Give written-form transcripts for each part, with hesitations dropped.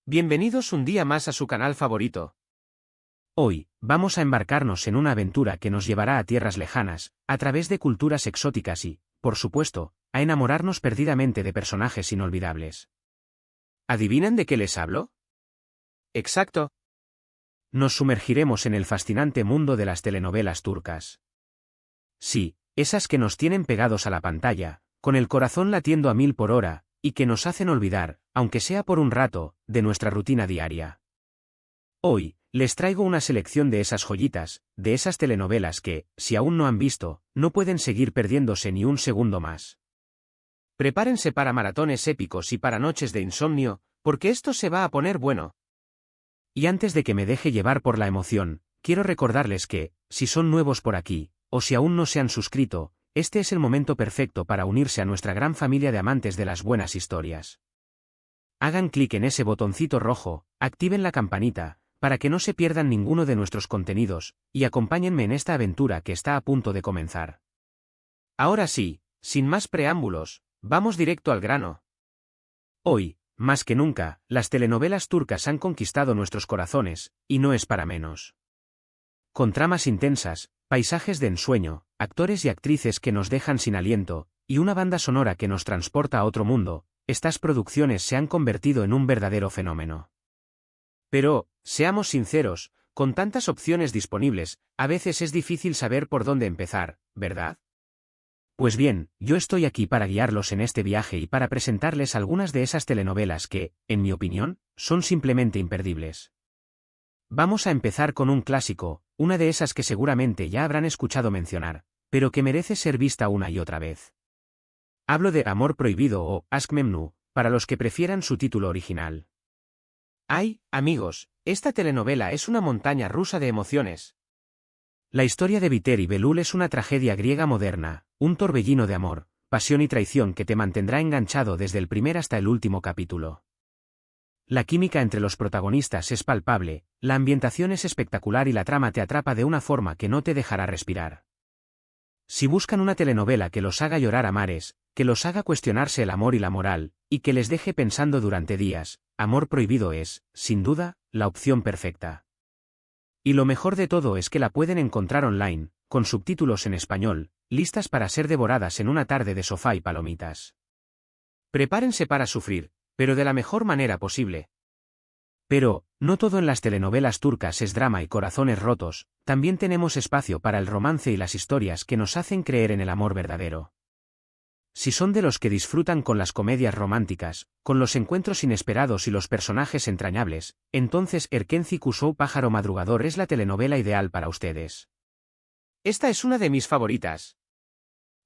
Bienvenidos un día más a su canal favorito. Hoy, vamos a embarcarnos en una aventura que nos llevará a tierras lejanas, a través de culturas exóticas y, por supuesto, a enamorarnos perdidamente de personajes inolvidables. ¿Adivinan de qué les hablo? Exacto. Nos sumergiremos en el fascinante mundo de las telenovelas turcas. Sí, esas que nos tienen pegados a la pantalla, con el corazón latiendo a 1000 por hora, y que nos hacen olvidar, aunque sea por un rato, de nuestra rutina diaria. Hoy, les traigo una selección de esas joyitas, de esas telenovelas que, si aún no han visto, no pueden seguir perdiéndose ni un segundo más. Prepárense para maratones épicos y para noches de insomnio, porque esto se va a poner bueno. Y antes de que me deje llevar por la emoción, quiero recordarles que, si son nuevos por aquí, o si aún no se han suscrito, este es el momento perfecto para unirse a nuestra gran familia de amantes de las buenas historias. Hagan clic en ese botoncito rojo, activen la campanita, para que no se pierdan ninguno de nuestros contenidos, y acompáñenme en esta aventura que está a punto de comenzar. Ahora sí, sin más preámbulos, vamos directo al grano. Hoy, más que nunca, las telenovelas turcas han conquistado nuestros corazones, y no es para menos. Con tramas intensas, paisajes de ensueño, actores y actrices que nos dejan sin aliento, y una banda sonora que nos transporta a otro mundo, estas producciones se han convertido en un verdadero fenómeno. Pero, seamos sinceros, con tantas opciones disponibles, a veces es difícil saber por dónde empezar, ¿verdad? Pues bien, yo estoy aquí para guiarlos en este viaje y para presentarles algunas de esas telenovelas que, en mi opinión, son simplemente imperdibles. Vamos a empezar con un clásico, una de esas que seguramente ya habrán escuchado mencionar, pero que merece ser vista una y otra vez. Hablo de Amor Prohibido o Aşk Memnu, para los que prefieran su título original. ¡Ay, amigos! Esta telenovela es una montaña rusa de emociones. La historia de Biter y Belul es una tragedia griega moderna, un torbellino de amor, pasión y traición que te mantendrá enganchado desde el primer hasta el último capítulo. La química entre los protagonistas es palpable, la ambientación es espectacular y la trama te atrapa de una forma que no te dejará respirar. Si buscan una telenovela que los haga llorar a mares, que los haga cuestionarse el amor y la moral, y que les deje pensando durante días, Amor Prohibido es, sin duda, la opción perfecta. Y lo mejor de todo es que la pueden encontrar online, con subtítulos en español, listas para ser devoradas en una tarde de sofá y palomitas. Prepárense para sufrir, pero de la mejor manera posible. Pero, no todo en las telenovelas turcas es drama y corazones rotos, también tenemos espacio para el romance y las historias que nos hacen creer en el amor verdadero. Si son de los que disfrutan con las comedias románticas, con los encuentros inesperados y los personajes entrañables, entonces Erkenci Kusou Pájaro Madrugador es la telenovela ideal para ustedes. Esta es una de mis favoritas.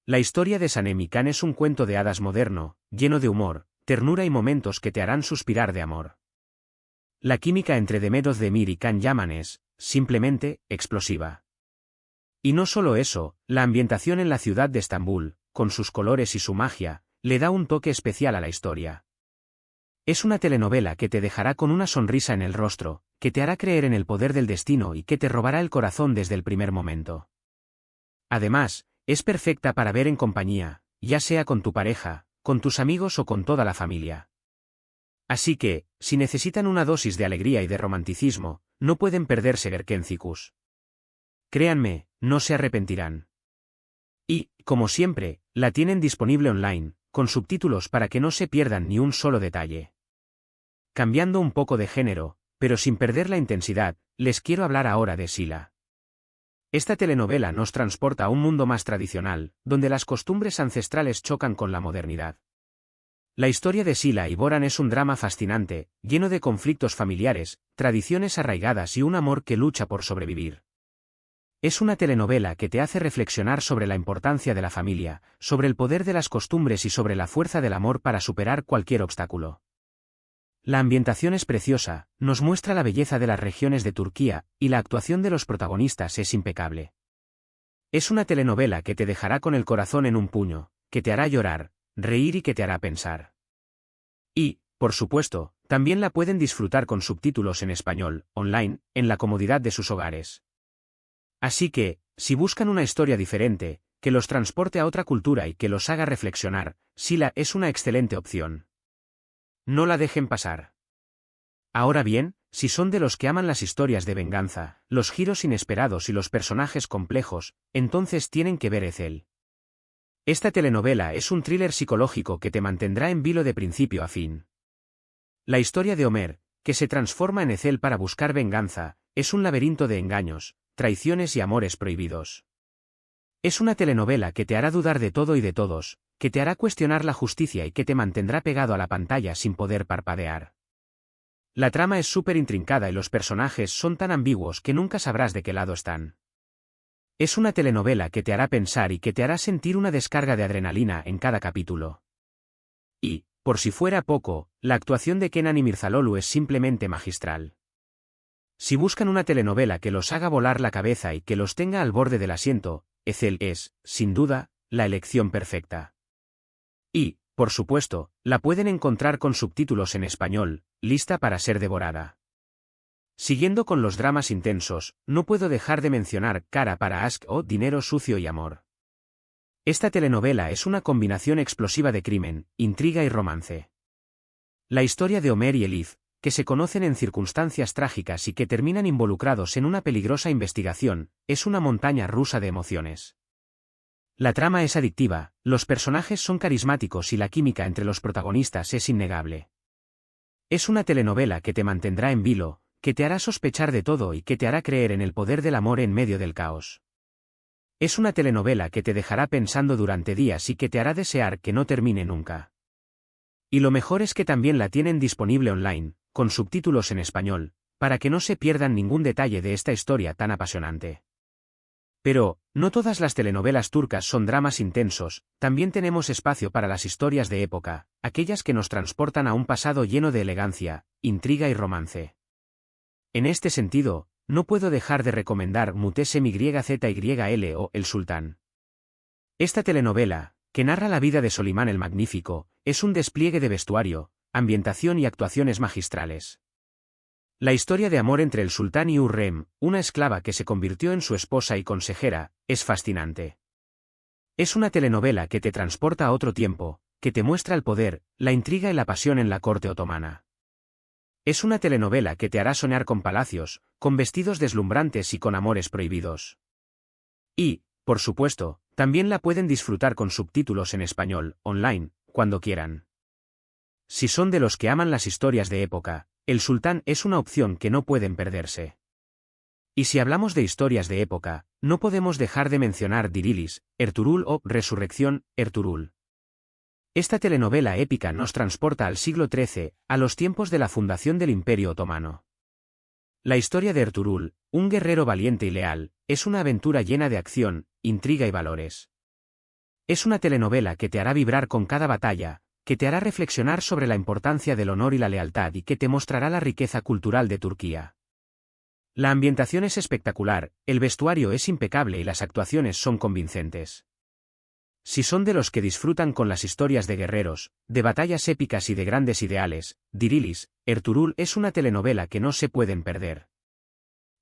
La historia de Sanem y Can es un cuento de hadas moderno, lleno de humor, ternura y momentos que te harán suspirar de amor. La química entre Demet Özdemir y Can Yaman es, simplemente, explosiva. Y no solo eso, la ambientación en la ciudad de Estambul, con sus colores y su magia, le da un toque especial a la historia. Es una telenovela que te dejará con una sonrisa en el rostro, que te hará creer en el poder del destino y que te robará el corazón desde el primer momento. Además, es perfecta para ver en compañía, ya sea con tu pareja, con tus amigos o con toda la familia. Así que, si necesitan una dosis de alegría y de romanticismo, no pueden perderse Erkenci Kus. Créanme, no se arrepentirán. Y, como siempre, la tienen disponible online, con subtítulos para que no se pierdan ni un solo detalle. Cambiando un poco de género, pero sin perder la intensidad, les quiero hablar ahora de Sila. Esta telenovela nos transporta a un mundo más tradicional, donde las costumbres ancestrales chocan con la modernidad. La historia de Sila y Boran es un drama fascinante, lleno de conflictos familiares, tradiciones arraigadas y un amor que lucha por sobrevivir. Es una telenovela que te hace reflexionar sobre la importancia de la familia, sobre el poder de las costumbres y sobre la fuerza del amor para superar cualquier obstáculo. La ambientación es preciosa, nos muestra la belleza de las regiones de Turquía, y la actuación de los protagonistas es impecable. Es una telenovela que te dejará con el corazón en un puño, que te hará llorar, reír y que te hará pensar. Y, por supuesto, también la pueden disfrutar con subtítulos en español, online, en la comodidad de sus hogares. Así que, si buscan una historia diferente, que los transporte a otra cultura y que los haga reflexionar, Sila es una excelente opción. No la dejen pasar. Ahora bien, si son de los que aman las historias de venganza, los giros inesperados y los personajes complejos, entonces tienen que ver Ethel. Esta telenovela es un thriller psicológico que te mantendrá en vilo de principio a fin. La historia de Homer, que se transforma en Ethel para buscar venganza, es un laberinto de engaños, traiciones y amores prohibidos. Es una telenovela que te hará dudar de todo y de todos, que te hará cuestionar la justicia y que te mantendrá pegado a la pantalla sin poder parpadear. La trama es súper intrincada y los personajes son tan ambiguos que nunca sabrás de qué lado están. Es una telenovela que te hará pensar y que te hará sentir una descarga de adrenalina en cada capítulo. Y, por si fuera poco, la actuación de Kenan y Mirzalolu es simplemente magistral. Si buscan una telenovela que los haga volar la cabeza y que los tenga al borde del asiento, Ethel es, sin duda, la elección perfecta. Y, por supuesto, la pueden encontrar con subtítulos en español, lista para ser devorada. Siguiendo con los dramas intensos, no puedo dejar de mencionar Cara para Ask o Dinero sucio y amor. Esta telenovela es una combinación explosiva de crimen, intriga y romance. La historia de Homer y Elif, que se conocen en circunstancias trágicas y que terminan involucrados en una peligrosa investigación, es una montaña rusa de emociones. La trama es adictiva, los personajes son carismáticos y la química entre los protagonistas es innegable. Es una telenovela que te mantendrá en vilo, que te hará sospechar de todo y que te hará creer en el poder del amor en medio del caos. Es una telenovela que te dejará pensando durante días y que te hará desear que no termine nunca. Y lo mejor es que también la tienen disponible online, con subtítulos en español, para que no se pierdan ningún detalle de esta historia tan apasionante. Pero, no todas las telenovelas turcas son dramas intensos, también tenemos espacio para las historias de época, aquellas que nos transportan a un pasado lleno de elegancia, intriga y romance. En este sentido, no puedo dejar de recomendar Muhteşem Yzyl o El Sultán. Esta telenovela, que narra la vida de Solimán el Magnífico, es un despliegue de vestuario, ambientación y actuaciones magistrales. La historia de amor entre el sultán y Hürrem, una esclava que se convirtió en su esposa y consejera, es fascinante. Es una telenovela que te transporta a otro tiempo, que te muestra el poder, la intriga y la pasión en la corte otomana. Es una telenovela que te hará soñar con palacios, con vestidos deslumbrantes y con amores prohibidos. Y, por supuesto, también la pueden disfrutar con subtítulos en español, online, cuando quieran. Si son de los que aman las historias de época, El Sultán es una opción que no pueden perderse. Y si hablamos de historias de época, no podemos dejar de mencionar Dirilis, Ertuğrul o Resurrección, Ertuğrul. Esta telenovela épica nos transporta al siglo XIII, a los tiempos de la fundación del Imperio Otomano. La historia de Ertuğrul, un guerrero valiente y leal, es una aventura llena de acción, intriga y valores. Es una telenovela que te hará vibrar con cada batalla, que te hará reflexionar sobre la importancia del honor y la lealtad y que te mostrará la riqueza cultural de Turquía. La ambientación es espectacular, el vestuario es impecable y las actuaciones son convincentes. Si son de los que disfrutan con las historias de guerreros, de batallas épicas y de grandes ideales, Dirilis, Ertuğrul es una telenovela que no se pueden perder.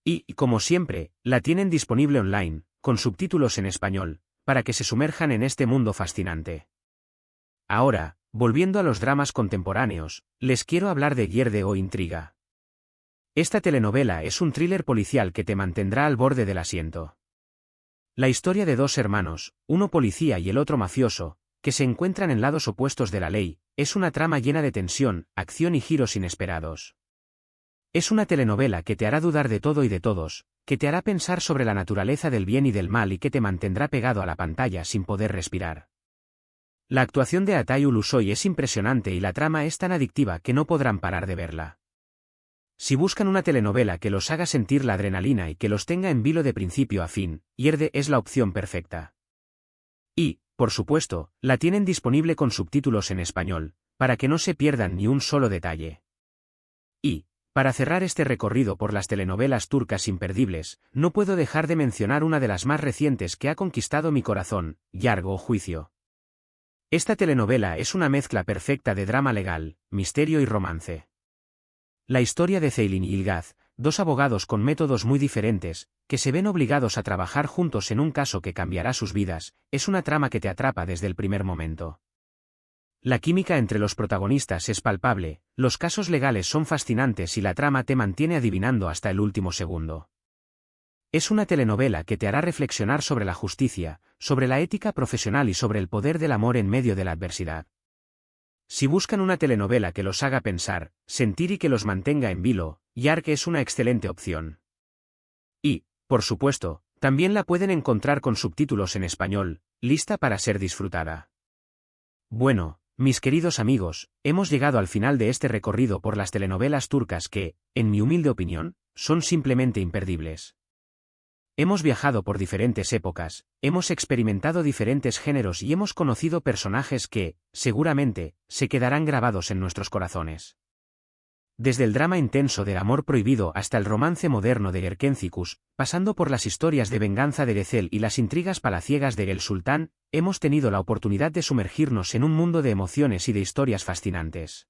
Y, como siempre, la tienen disponible online, con subtítulos en español, para que se sumerjan en este mundo fascinante. Ahora, volviendo a los dramas contemporáneos, les quiero hablar de Yerde o Intriga. Esta telenovela es un thriller policial que te mantendrá al borde del asiento. La historia de dos hermanos, uno policía y el otro mafioso, que se encuentran en lados opuestos de la ley, es una trama llena de tensión, acción y giros inesperados. Es una telenovela que te hará dudar de todo y de todos, que te hará pensar sobre la naturaleza del bien y del mal y que te mantendrá pegado a la pantalla sin poder respirar. La actuación de Atay Ulusoy es impresionante y la trama es tan adictiva que no podrán parar de verla. Si buscan una telenovela que los haga sentir la adrenalina y que los tenga en vilo de principio a fin, Yerde es la opción perfecta. Y, por supuesto, la tienen disponible con subtítulos en español, para que no se pierdan ni un solo detalle. Y, para cerrar este recorrido por las telenovelas turcas imperdibles, no puedo dejar de mencionar una de las más recientes que ha conquistado mi corazón, Yargı o Juicio. Esta telenovela es una mezcla perfecta de drama legal, misterio y romance. La historia de Ceylin y Ilgaz, dos abogados con métodos muy diferentes, que se ven obligados a trabajar juntos en un caso que cambiará sus vidas, es una trama que te atrapa desde el primer momento. La química entre los protagonistas es palpable, los casos legales son fascinantes y la trama te mantiene adivinando hasta el último segundo. Es una telenovela que te hará reflexionar sobre la justicia, sobre la ética profesional y sobre el poder del amor en medio de la adversidad. Si buscan una telenovela que los haga pensar, sentir y que los mantenga en vilo, Yark es una excelente opción. Y, por supuesto, también la pueden encontrar con subtítulos en español, lista para ser disfrutada. Bueno, mis queridos amigos, hemos llegado al final de este recorrido por las telenovelas turcas que, en mi humilde opinión, son simplemente imperdibles. Hemos viajado por diferentes épocas, hemos experimentado diferentes géneros y hemos conocido personajes que, seguramente, se quedarán grabados en nuestros corazones. Desde el drama intenso del amor prohibido hasta el romance moderno de Erkencikus, pasando por las historias de venganza de Ezel y las intrigas palaciegas de El Sultán, hemos tenido la oportunidad de sumergirnos en un mundo de emociones y de historias fascinantes.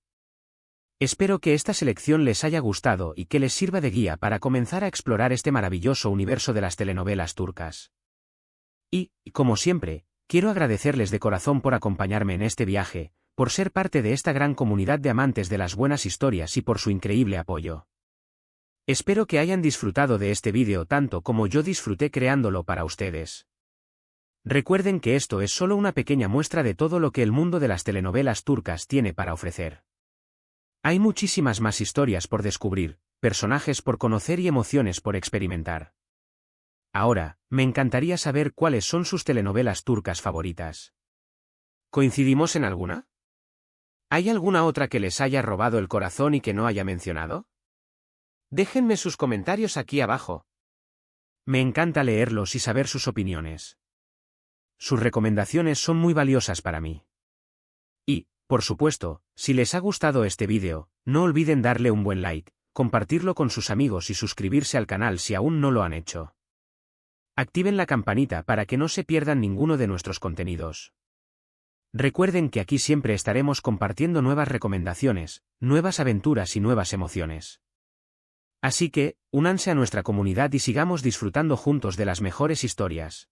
Espero que esta selección les haya gustado y que les sirva de guía para comenzar a explorar este maravilloso universo de las telenovelas turcas. Y, como siempre, quiero agradecerles de corazón por acompañarme en este viaje, por ser parte de esta gran comunidad de amantes de las buenas historias y por su increíble apoyo. Espero que hayan disfrutado de este vídeo tanto como yo disfruté creándolo para ustedes. Recuerden que esto es solo una pequeña muestra de todo lo que el mundo de las telenovelas turcas tiene para ofrecer. Hay muchísimas más historias por descubrir, personajes por conocer y emociones por experimentar. Ahora, me encantaría saber cuáles son sus telenovelas turcas favoritas. ¿Coincidimos en alguna? ¿Hay alguna otra que les haya robado el corazón y que no haya mencionado? Déjenme sus comentarios aquí abajo. Me encanta leerlos y saber sus opiniones. Sus recomendaciones son muy valiosas para mí. Y, por supuesto, si les ha gustado este vídeo, no olviden darle un buen like, compartirlo con sus amigos y suscribirse al canal si aún no lo han hecho. Activen la campanita para que no se pierdan ninguno de nuestros contenidos. Recuerden que aquí siempre estaremos compartiendo nuevas recomendaciones, nuevas aventuras y nuevas emociones. Así que, únanse a nuestra comunidad y sigamos disfrutando juntos de las mejores historias.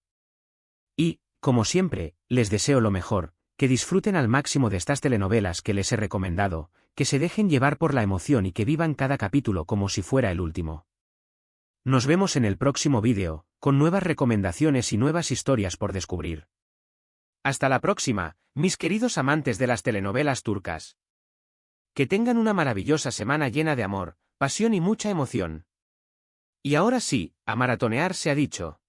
Y, como siempre, les deseo lo mejor, que disfruten al máximo de estas telenovelas que les he recomendado, que se dejen llevar por la emoción y que vivan cada capítulo como si fuera el último. Nos vemos en el próximo vídeo, con nuevas recomendaciones y nuevas historias por descubrir. Hasta la próxima, mis queridos amantes de las telenovelas turcas. Que tengan una maravillosa semana llena de amor, pasión y mucha emoción. Y ahora sí, a maratonear se ha dicho.